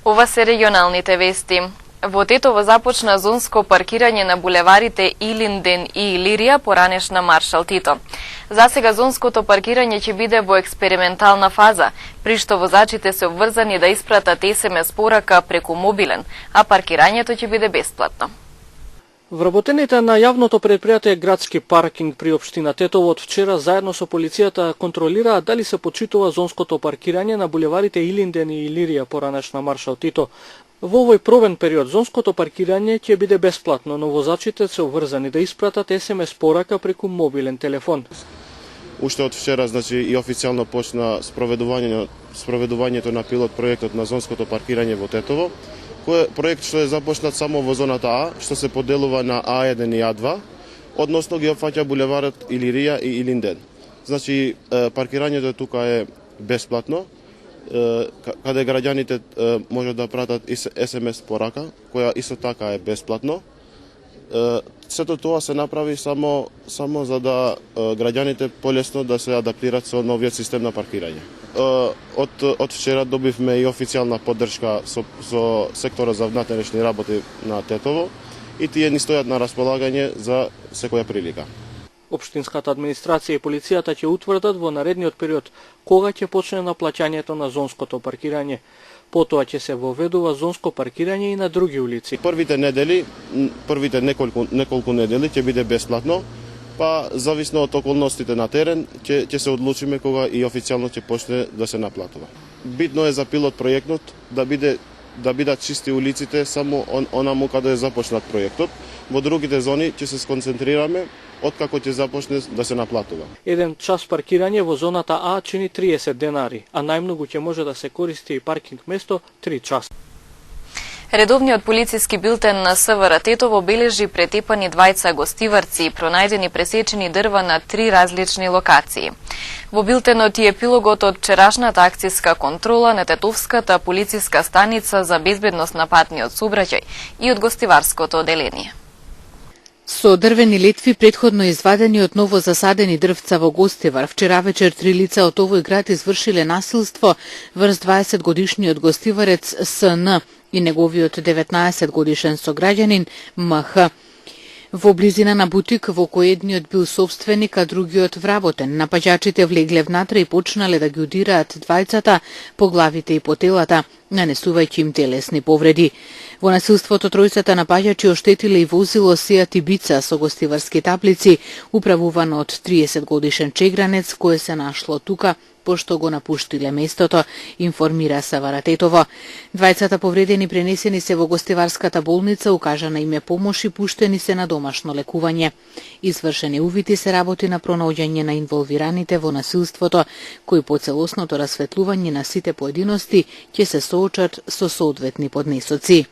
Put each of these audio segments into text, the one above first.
Ова се регионалните вести. Во Тетово започна зонско паркирање на булеварите Илинден и Илирија поранешна Маршал Тито. Засега зонското паркирање ќе биде во експериментална фаза, при што возачите се обврзани да испратат SMS порака преку мобилен, а паркирањето ќе биде бесплатно. Вработените на јавното предпријатие Градски паркинг при општина Тетово од вчера заедно со полицијата контролираат дали се почитува зонското паркирање на булеварите Илинден и Илирија поранешна Маршал Тито. Во овој пробен период зонското паркирање ќе биде бесплатно, но возачите се обврзани да испратат SMS порака преку мобилен телефон. Уште од вчера, и официјално почна спроведувањето на пилот проектот на зонското паркирање во Тетово, кој проект што е започнат само во зоната А, што се поделува на А1 и А2, односно ги опфаќа булеварот Илирија и Илинден. Паркирањето тука е бесплатно, каде граѓаните можат да пратат SMS порака, која исто така е бесплатно. Сето тоа се направи само за да граѓаните полесно да се адаптират со новиот систем на паркирање. Од вчера добивме и официјална поддршка со секторот за внатрешни работи на Тетово и тие ни стојат на располагање за секоја прилика. Општинската администрација и полицијата ќе утврдат во наредниот период кога ќе почне наплаќањето на зонското паркирање. Потоа ќе се воведува зонско паркирање и на други улици. Првите неколку недели ќе биде бесплатно, па зависно од околностите на терен ќе се одлучиме кога и официјално ќе почне да се наплатува. Битно е за пилот проектот да бидат чисти улиците само онаму каде е започнат проектот. Во другите зони ќе се сконцентрираме откако ќе започне да се наплатува. Еден час паркирање во зоната А чини 30 денари, а најмногу ќе може да се користи и паркинг место 3 часа. Редовниот полициски билтен на СВР Тетово бележи претепани двајца гостиварци и пронајдени пресечени дрва на 3 различни локации. Во билтенот и епилогот од вчерашната акцијска контрола на Тетовската полициска станица за безбедност на патниот сообраќај и од гостиварското оделение. Со дрвени летви претходно извадени од ново засадени дрвца во Гостивар, вчера вечер 3 лица од овој град извршиле насилство врз 20 годишниот гостиварец СН и неговиот 19 годишен сограѓанин МХ. Во близина на бутик во кој едниот бил собственик, а другиот вработен. Напаѓачите влегле внатре и почнале да ги удираат двајцата по главите и по телата, нанесувајќи им телесни повреди. Во насилството тројцата напаѓачи оштетиле и возило Сеат Ибица со гостиварски таблици, управувано од 30 годишен чегранец, кое се нашло тука, пошто го напуштиле местото, информира СВР Тетово. Двајцата повредени пренесени се во гостиварската болница, укажана им е помош и пуштени се на домашно лекување. Извршени увити се работи на пронаоѓање на инволвираните во насилството, кои по целосното расветлување на сите поединости ќе се соочат со соодветни поднесоци.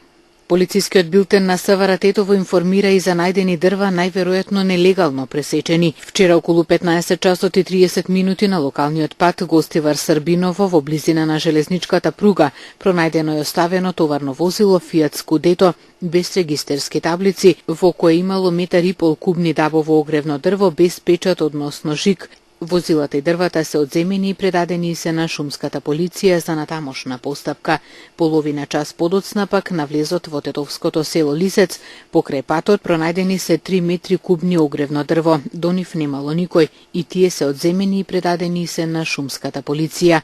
Полицискиот билтен на СВР Тетово информира и за најдени дрва, најверојатно нелегално пресечени. Вчера околу 15 часот и 30 минути на локалниот пат Гостивар Србиново во близина на железничката пруга пронајдено е оставено товарно возило Фиат Скудето без регистерски таблици, во кое имало 1,5 метри кубни дабово огревно дрво без печат односно жик. Возилата и дрвата се одземени и предадени се на шумската полиција за натамошна постапка. Половина час подоцна пак на влезот во тетовското село Лисец, покрај патот пронајдени се 3 метри кубни огревно дрво. До нив немало никој и тие се одземени и предадени се на шумската полиција.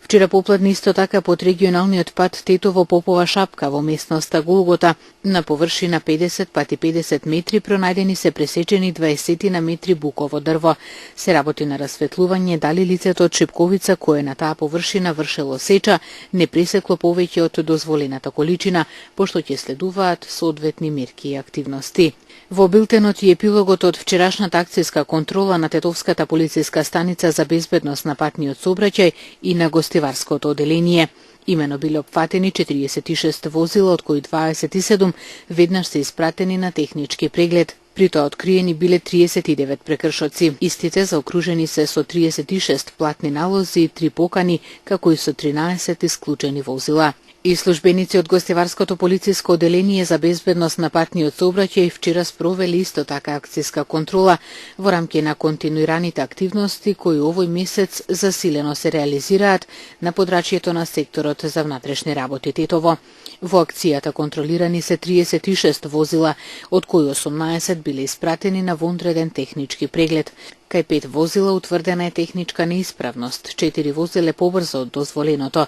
Вчера попладне исто така под регионалниот пат Тетово-Попова Шапка во местноста Голгота на површина 50 пати 50 метри пронајдени се пресечени 20 на метри буково дрво. Се работи на расветлување дали лицето од Шипковица кое на таа површина вршело сеча не пресекло повеќе од дозволената количина, пошто ќе следуваат соодветни мерки и активности. Во билтенот и епилогот од вчерашната акцијска контрола на Тетовската полициска станица за безбедност на патниот сообраќај и на гостиварското оделение. Имено биле опфатени 46 возила, од кои 27 веднаш се испратени на технички преглед. При тоа откриени биле 39 прекршоци. Истите заокружени се со 36 платни налози и 3 покани, како и со 13 исклучени возила. И службеници од Гостиварското полициско оделение за безбедност на патниот сообраќај вчера спровели исто така акцијска контрола во рамки на континуираните активности кои овој месец засилено се реализираат на подрачјето на секторот за внатрешни работи Тетово. Во акцијата контролирани се 36 возила, од кои 18 биле испратени на вонреден технички преглед. Кај 5 возила утврдена е техничка неисправност, 4 возиле побрзо од дозволеното,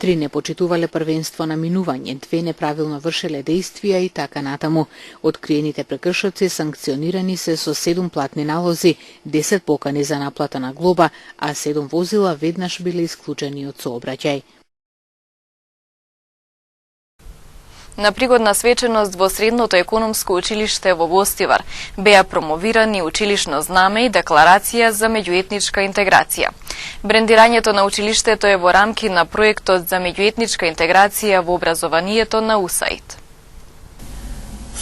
3 не почитувале првенство на минување, 2 неправилно вршеле действија и така натаму. Откриените прекршоци санкционирани се со 7 платни налози, 10 покани за наплата на глоба, а 7 возила веднаш биле исклучени од сообраќај. На пригодна свеченост во Средното економско училиште во Гостивар беа промовирани училишно знаме и декларација за меѓуетничка интеграција. Брендирањето на училиштето е во рамки на проектот за меѓуетничка интеграција во образованието на УСАИД.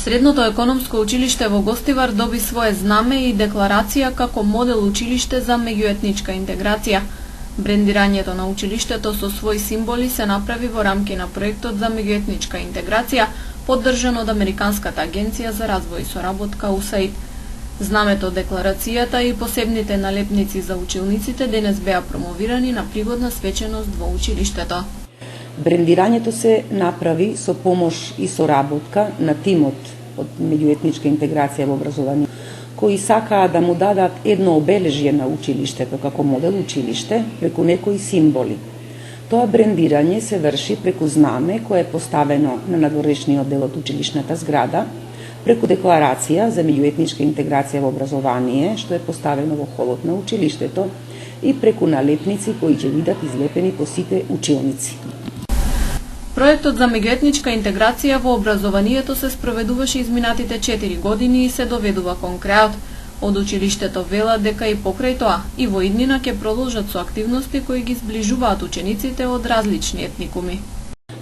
Средното економско училиште во Гостивар доби свое знаме и декларација како модел училиште за меѓуетничка интеграција. Брендирањето на училиштето со своји символи се направи во рамки на проектот за меѓуетничка интеграција, поддржан од Американската агенција за развој и соработка УСАИД. Знамето, декларацијата и посебните налепници за училниците денес беа промовирани на пригодна свеченост во училиштето. Брендирањето се направи со помош и соработка на тимот од меѓуетничка интеграција во образование, кои сакаа да му дадат едно обележје на училиштето како модел училиште преку некои символи. Тоа брендирање се врши преку знаме кое е поставено на надворешниот дел од училишната зграда, преку декларација за меѓуетничка интеграција во образование, што е поставено во холот на училиштето, и преку налепници кои ќе бидат излепени по сите училници. Проектот за меѓуетничка интеграција во образованието се спроведуваше изминатите 4 години и се доведува кон крајот. Од училиштето велат дека и покрај тоа и во иднина ќе продолжат со активности кои ги зближуваат учениците од различни етникуми.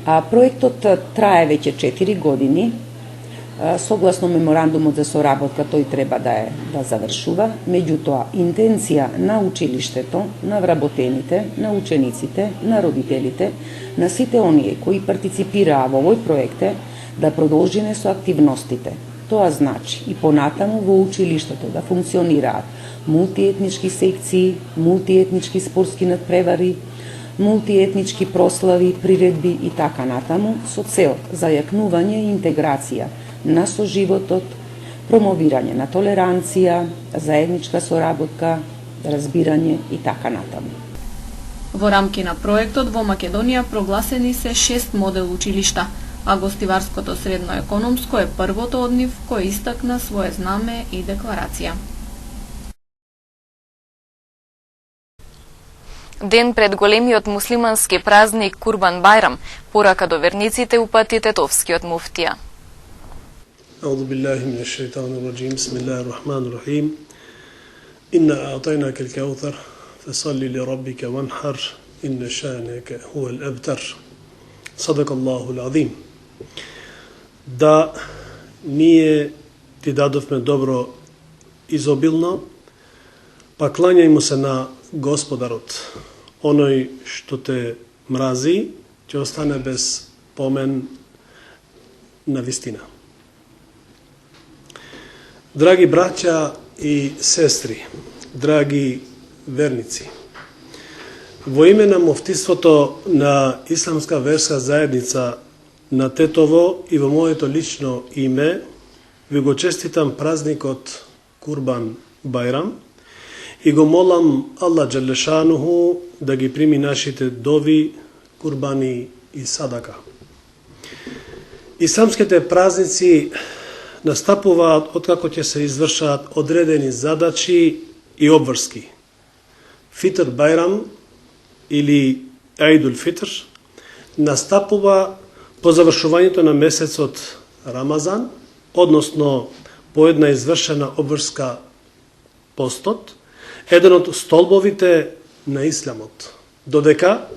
Проектот трае веќе 4 години. Согласно меморандумот за соработка тој треба да завршува, меѓутоа интенција на училиштето, на вработените, на учениците, на родителите, на сите оние кои партиципираа во овој проект е да продолжиме со активностите. Тоа значи и понатаму во училиштето да функционираат мултиетнички секции, мултиетнички спортски надпревари, мултиетнички прослави, приредби и така натаму со цел зајакнување и интеграција на соживотот, промовирање на толеранција, заедничка соработка, разбирање и така натаму. Во рамки на проектот во Македонија прогласени се 6 модел училишта, а Гостиварското средно економско е првото од нив кој истакна свое знаме и декларација. Ден пред големиот муслимански празник Курбан Байрам, порака до верниците упати тетовскиот муфтија. أعوذ بالله من الشيطان الرجيم بسم الله الرحمن الرحيم إنا أعطيناك الكوثر فصل لربك وانحر إن شانك هو الأبتر صدق الله العظيم. Да ние ти дадовме добро изобилно, па клањај му се на Господарот. Оној што те мрази, ќе остане без помен на вистина. Драги браќа и сестри, драги верници, во име на муфтиството на Исламска верска заедница на Тетово и во моето лично име ви го честитам празникот Курбан Байрам и го молам Аллах Джелешануху да ги прими нашите дови, курбани и садака. Исламските празници настапуваат откако ќе се извршаат одредени задачи и обврски. Фитр Байрам или Аидул Фитр настапува по завршувањето на месецот Рамазан, односно по една извршена обврска постот, еден од столбовите на исламот. Додека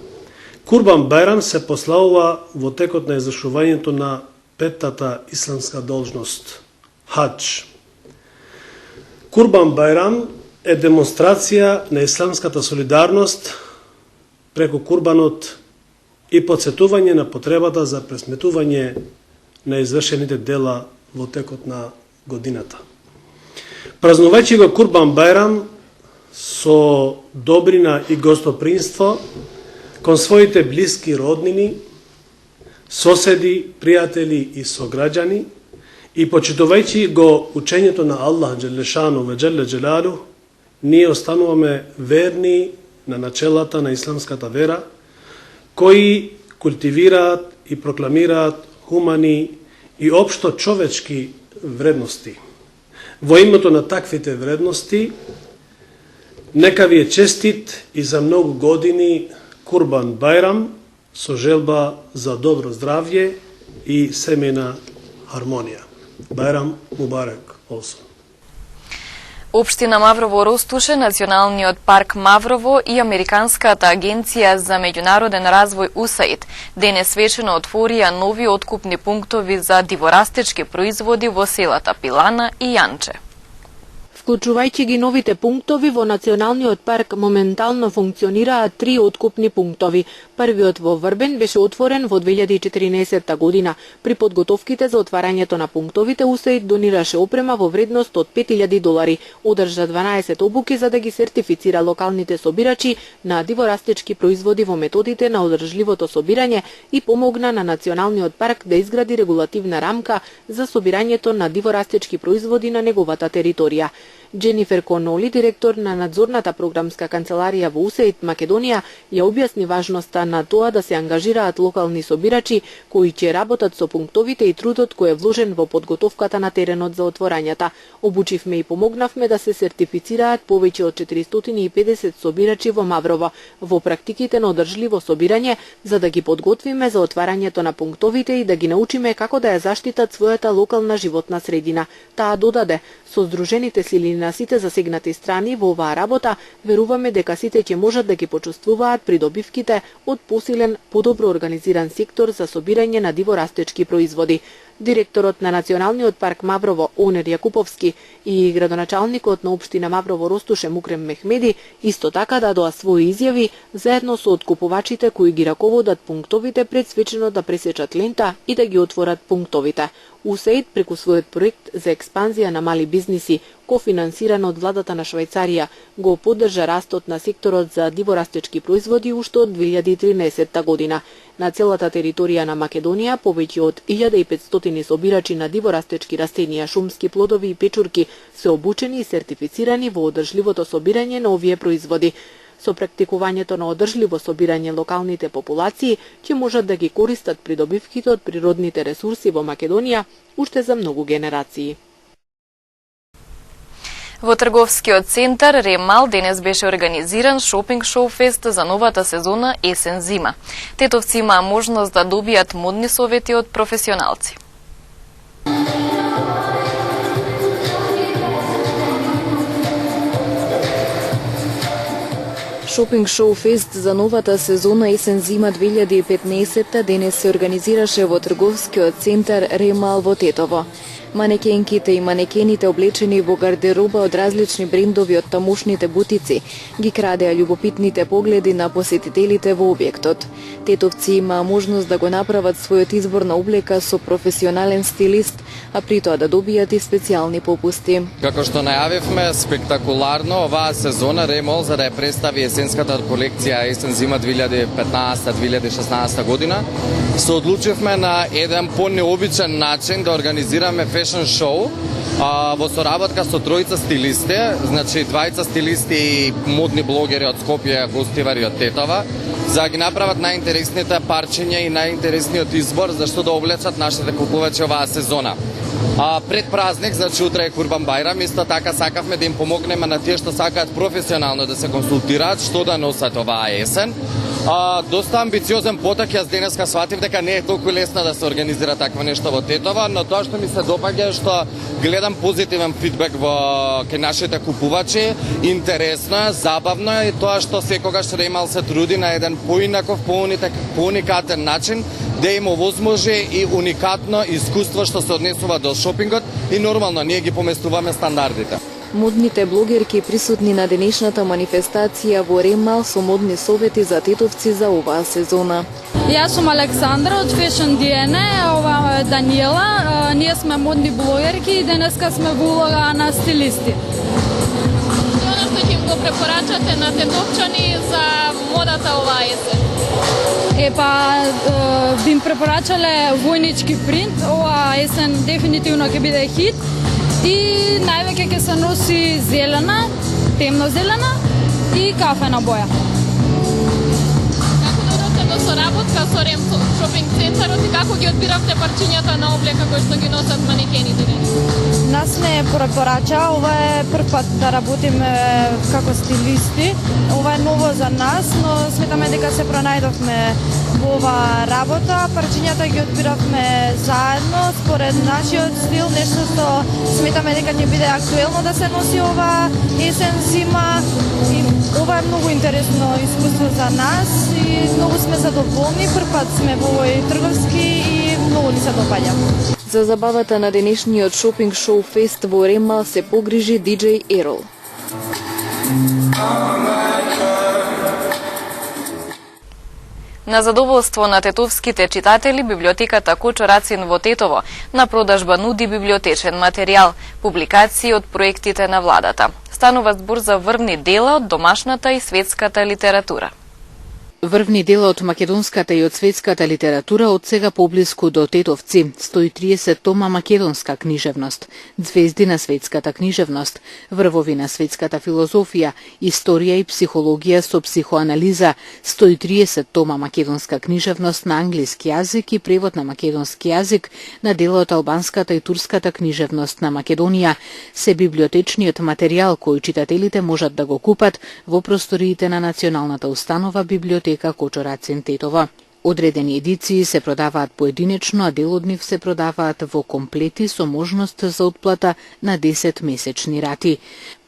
Курбан Байрам се прославува во текот на извршувањето на петтата исламска должност – хадж. Курбан Байрам е демонстрација на исламската солидарност преку курбанот и подсетување на потребата за пресметување на извршените дела во текот на годината. Празнувајќи го Курбан Бајрам со добрина и гостопринство кон своите блиски роднини, соседи, пријатели и сограѓани, и почитувајќи го учењето на Аллах Джелешану ве Джеле Джелалу, ние остануваме верни на начелата на исламската вера, кои култивираат и прокламираат хумани и општо човечки вредности. Во името на таквите вредности, нека ви е честит и за многу години Курбан Бајрам со желба за добро здравје и семејна хармонија. Бајрам Мубарак олсо. Општина Маврово Ростуше, Националниот парк Маврово и Американската агенција за меѓународен развој УСАИД денес вечерно отворија нови откупни пунктови за диворастечки производи во селата Пилана и Јанче. Вклучувајќи ги новите пунктови, во Националниот парк моментално функционираат 3 откупни пунктови. Првиот во Врбен беше отворен во 2014 година. При подготовките за отварањето на пунктовите УСАИД донираше опрема во вредност од $5.000, одржа 12 обуки за да ги сертифицира локалните собирачи на диворастечки производи во методите на одржливото собирање и помогна на Националниот парк да изгради регулативна рамка за собирањето на диворастечки производи на неговата територија. Дженифер Коноли, директор на надзорната програмска канцеларија во УСАИД Македонија, ја објасни важноста на тоа да се ангажираат локални собирачи кои ќе работат со пунктовите и трудот кој е вложен во подготовката на теренот за отворањата. Обучивме и помогнавме да се сертифицираат повеќе од 450 собирачи во Маврово во практиките на одржливо собирање, за да ги подготвиме за отварањето на пунктовите и да ги научиме како да ја заштитат својата локална животна средина. Таа додаде: со здружените сили на сите засегнати страни во оваа работа, веруваме дека сите ќе можат да ги почувствуваат придобивките од посилен, подобро организиран сектор за собирање на диворастечки производи. Директорот на Националниот парк Маврово, Онер Јакуповски, и градоначалникот на општина Маврово Ростуше, Мукрем Мехмеди, исто така дадоа своји изјави заедно со откупувачите кои ги раководат пунктовите пред свечено да пресечат лента и да ги отворат пунктовите. УСАИД преку својот проект за експанзија на мали бизниси, кофинансиран од владата на Швајцарија, го поддржа растот на секторот за диворастечки производи уште од 2013 година. На целата територија на Македонија повеќе од 1500 собирачи на диворастечки растенија, шумски плодови и печурки се обучени и сертифицирани во одржливото собирање на овие производи. Со практикувањето на одржливо собирање локалните популации ќе можат да ги користат придобивките од природните ресурси во Македонија уште за многу генерации. Во трговскиот центар Ремал денес беше организиран шопинг шоу фест за новата сезона есен-зима. Тетовци имаа можност да добијат модни совети од професионалци. Шопинг шоу фест за новата сезона есен-зима 2015 денес се организираше во трговскиот центар Ремал во Тетово. Манекенките и манекените облечени во гардероба од различни брендови од тамошните бутици ги крадеа љубопитните погледи на посетителите во објектот. Тетовци имаа можност да го направат својот избор на облека со професионален стилист, а при тоа да добијат и специјални попусти. Како што најавивме спектакуларно оваа сезона Ремол за да ја представи есенската колекција есен-зима 2015-2016 година, се одлучивме на еден понеобичен начин да организираме фешн шоу во соработка со тројца стилисти, значи двајца стилисти и модни блогери од Скопје, гостивари од Тетова, за да ги направат најинтересните парчиња и најинтересниот избор за што да облечат нашите купувачи оваа сезона. Пред празник, значи утре е Курбан Бајрам, исто така сакавме да им помогнеме на тие што сакаат професионално да се консултираат што да носат оваа есен. Доста амбициозен поток, јас денеска сватив дека не е толку лесно да се организира такво нешто во Тетова, но тоа што ми се допаѓа е што гледам позитивен фидбек кај нашите купувачи, интересно е, забавно е и тоа што секогаш Ремал се труди на еден поинаков, поуникатен начин да им овозможи и уникатно искуство што се однесува до шопингот и нормално ние ги поместуваме стандардите. Модните блогерки присутни на денешната манифестација во Ремал со модни совети за тетовци за оваа сезона. Јас сум Александра од Fashion DNA, ова е Даниела. Ние сме модни блогерки и денеска сме во улога на стилисти. Оно што ќе го препорачате на тетовчани за модата оваа есен? Би им препорачале војнички принт, оваа есен дефинитивно ќе биде хит и највеќе ќе се носи зелена, темно зелена и кафена боја. До соработка со Рем шопинг центарот и како ги одбиравте парчињата на облека кои што ги носат манекените денес? Нас не препорача, ова е прв пат да работиме како стилисти. Ова е ново за нас, но сметаме дека се пронајдовме во оваа работа. Парчињата ги одбиравме заедно според нашиот стил, нешто што сметаме дека ќе биде актуелно да се носи оваа есен зима. И ова е многу интересно искуство за нас и многу сме задоволни. Прв пат сме во овој трговски и многу ни се допаѓа. За забавата на денешниот шопинг шоу фест во Ремал се погрижи DJ Ерол. На задоволство на тетовските читатели, библиотеката Кочо Рацин во Тетово на продажба нуди библиотечен материјал, публикации од проектите на владата. Станува збор за врвни дела од домашната и светската литература. Врвни дела од македонската и од светската литература од сега поблиску до тетовци, 130 тома македонска книжевност, звезди на светската книжевност, врвови на светската филозофија, историја и психологија со психоанализа, 130 тома македонска книжевност на англиски јазик и превод на македонски јазик на дела од албанската и турската книжевност на Македонија, се библиотечниот материјал кој читателите можат да го купат во просториите на националната установа библиотека Кочо Рацин Тетово. Одредени едиции се продаваат поединечно, а дел од нив се продаваат во комплети со можност за отплата на 10 месечни рати.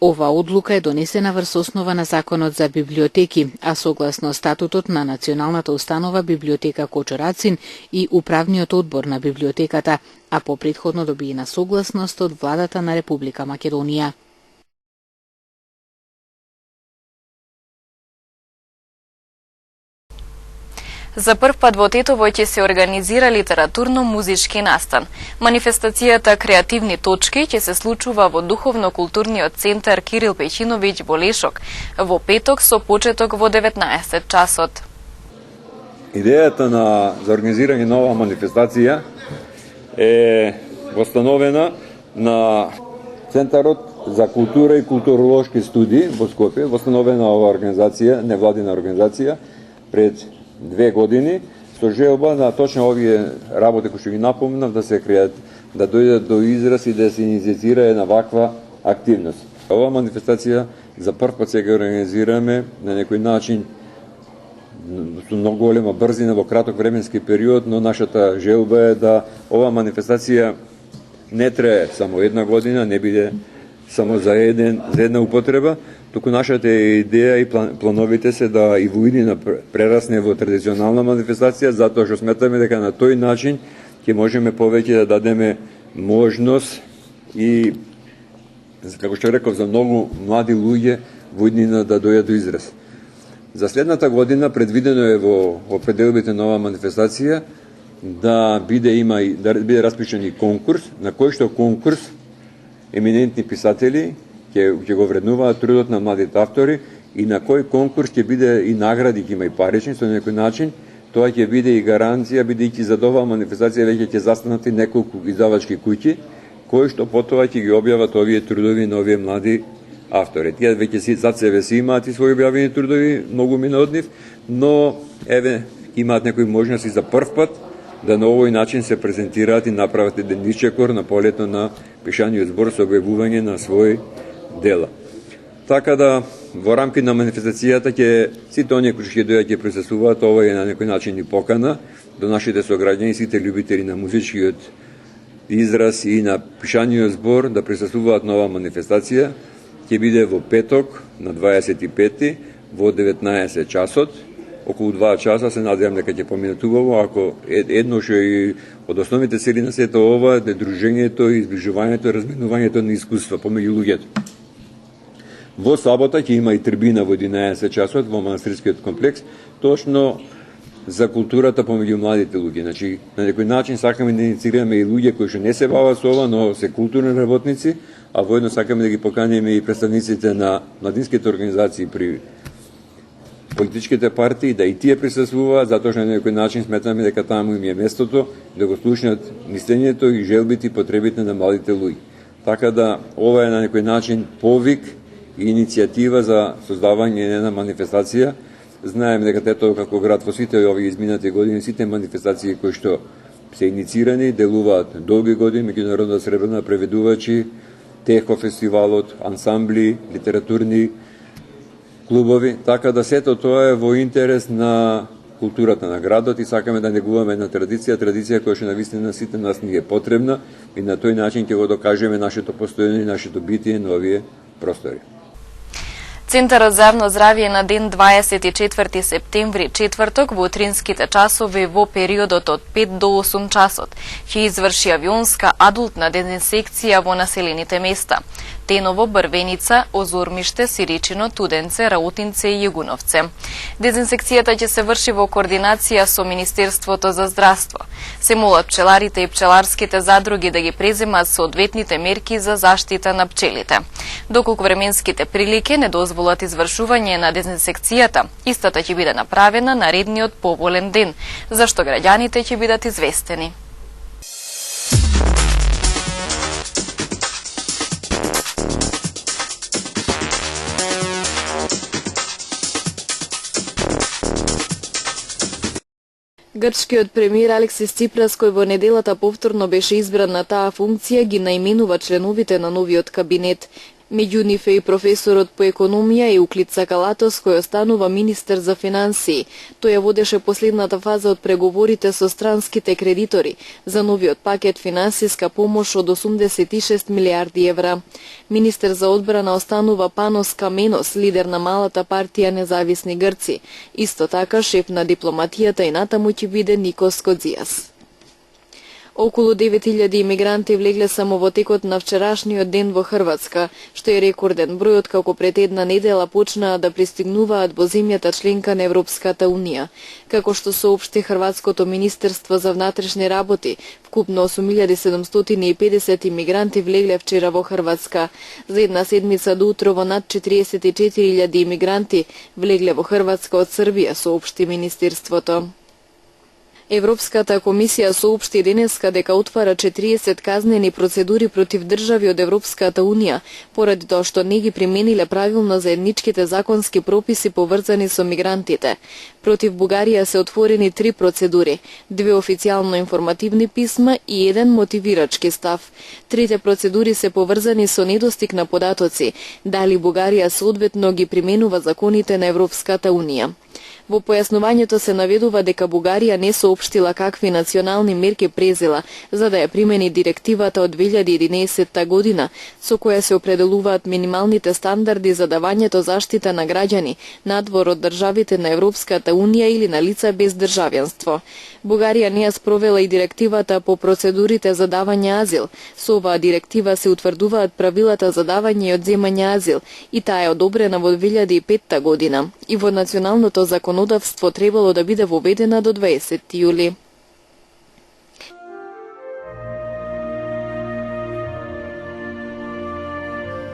Ова одлука е донесена врз основа на Законот за библиотеки, а согласно статутот на Националната установа библиотека Кочо Рацин и Управниот одбор на библиотеката, а по претходно добиена согласност од владата на Република Македонија. За прв пат во Тетово ќе се организира литературно-музички настан. Манифестацијата Креативни точки ќе се случува во Духовно-културниот центар Кирил Пејчиновиќ во Лешок во петок со почеток во 19 часот. Идејата за организирање на оваа манифестација е востановена на Центарот за култура и културолошки студии во Скопје. Востановена оваа организација, невладина организација, пред 2 години, со желба на точно овие работи кои што ги напомнав да се креат, да дојдат до израз и да се инициира една ваква активност. Оваа манифестација за прв пат сега организираме на некој начин со многу голема брзина во краток временски период, но нашата желба е да оваа манифестација не трае само една година, не биде само за една употреба, туку нашата идеја и плановите се да и во иднина прерасне во традиционална манифестација, затоа што сметаме дека на тој начин ќе можеме повеќе да дадеме можност и, како што реков, за многу млади луѓе во иднина да дојдат до израз. За следната година предвидено е во пределбите на оваа манифестација да биде распишан и конкурс, на кој што конкурс еминентни писатели ќе го вреднуваат трудот на младите автори и на кој конкурс ќе биде и награди, ќе има и парични со некој начин, тоа ќе биде и гаранција, бидејќи за оваа манифестација веќе ќе застанат и неколку издавачки куќи, кои што потоа ќе ги објават овие трудови на овие млади автори. Тие веќе зад себе си имаат и своји објавени трудови, многу мина од нив, но имаат некои можности за прв пат да на овој начин се презентираат и направат еден исчекор на полето на пишаниот збор со објавување на своји дела. Така да, во рамки на манифестацијата сите оние кои ќе дојдат ќе присуствуваат, ова е на некој начин и покана до нашите сограѓани, сите љубители на музичкиот израз и на пишаниот збор да присуствуваат на оваа манифестација. Ќе биде во петок на 25 во 19 часот. Околу 2 часа се надевам дека ќе поминатувало, ако едно што и од основните цели на сето ова е дружењето и изближувањето, разменувањето на искуства помеѓу луѓето. Во сабота ќе има и трибина во 11 часот во манастирскиот комплекс, точно за културата помеѓу младите луѓе. Значи, на некој начин сакаме да инициираме и луѓе кои што не се бават со ова, но се културни работници, а воедно сакаме да ги поканиме и представниците на младинските организации при политичките партии, да и тие присуствуваат, затоа што на некој начин сметаме дека таму им е местото да го слушнат мислењето и желбите и потребите на младите луѓе. Така да, ова е на некој начин повик и иницијатива за создавање на една манифестација. Знаеме дека Тетово како град во сите овие изминати години, сите манифестации кои што се инициирани, делуваат долги години, меѓународна сребрна преведувачи, Техо фестивалот, ансамбли, литературни клубови, така да сето тоа е во интерес на културата на градот и сакаме да негуваме една традиција која што навистина сите нас ни е потребна и на тој начин ќе го докажеме нашето постоење и нашето битие на овие простори. Центарот за јавно здравје на ден 24 септември, четврток, во утринските часови во периодот од 5 до 8 часот, ќе изврши авионска адултна дезинсекција во населените места. Теново, Брвеница, Озормиште, Сиричино, Туденце, Раутинце и Југуновце. Дезинсекцијата ќе се врши во координација со Министерството за здравство. Се молат пчеларите и пчеларските задруги да ги преземат соодветните мерки за заштита на пчелите. Доколку временските прилики не дозволат извршување на дезинсекцијата, истата ќе биде направена наредниот поволен ден, зашто граѓаните ќе бидат известени. Грчкиот премиер Алексис Ципрас, кој во неделата повторно беше избран на таа функција, ги наименува членовите на новиот кабинет. Меѓу нив е и професорот по економија Еуклид Сакалатос, кој останува министер за финансии. Тој ја водеше последната фаза од преговорите со странските кредитори за новиот пакет финансиска помош од 86 милиарди евра. Министер за одбрана останува Панос Каменос, лидер на малата партија Независни Грци. Исто така, шеф на дипломатијата и натаму ќе биде Никос Кодзијас. Околу 9000 имигранти влегле само во текот на вчерашниот ден во Хрватска, што е рекорден број откако пред една недела почнаа да пристигнуваат во земјата членка на Европската Унија. Како што соопшти Хрватското министерство за внатрешни работи, вкупно 8750 имигранти влегле вчера во Хрватска. За една седмица до утрово над 44.000 имигранти влегле во Хрватска од Србија, соопшти министерството. Европската комисија соопшти денеска дека отвара 40 казнени процедури против држави од Европската Унија, поради тоа што не ги примениле правилно заедничките законски прописи поврзани со мигрантите. Против Бугарија се отворени 3 процедури, 2 официјално информативни писма и 1 мотивирачки став. Трите процедури се поврзани со недостиг на податоци, дали Бугарија соодветно ги применува законите на Европската Унија. Во појаснувањето се наведува дека Бугарија не соопштила какви национални мерки презела за да ја примени директивата од 2011 година, со која се определуваат минималните стандарди за давањето заштита на граѓани надвор од државите на Европската Унија или на лица без државјанство. Бугарија не ја спровела и директивата по процедурите за давање азил. Со оваа директива се утврдуваат правилата за давање и одземање азил и таа е одобрена во 2005 година и во националното законодавство требало да биде воведена до 20 јули.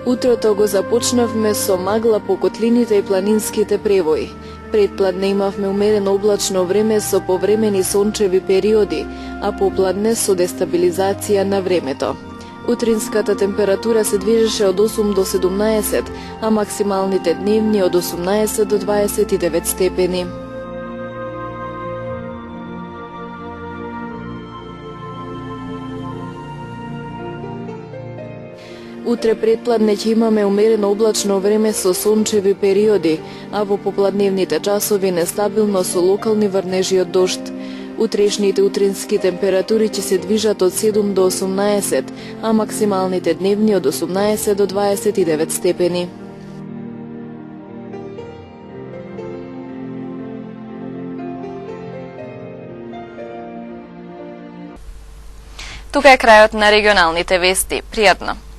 Утрото го започнавме со магла по котлините и планинските превои. Предпладне имавме умерено облачно време со повремени сончеви периоди, а попладне со дестабилизација на времето. Утринската температура се движеше од 8 до 17, а максималните дневни од 18 до 29 степени. Утре предпладне ќе имаме умерено облачно време со сончеви периоди, а во попладневните часови нестабилно со локални врнежи од дожд. Утрешните утрински температури ќе се движат од 7 до 18, а максималните дневни од 18 до 29 степени. Тука е крајот на регионалните вести. Пријатно!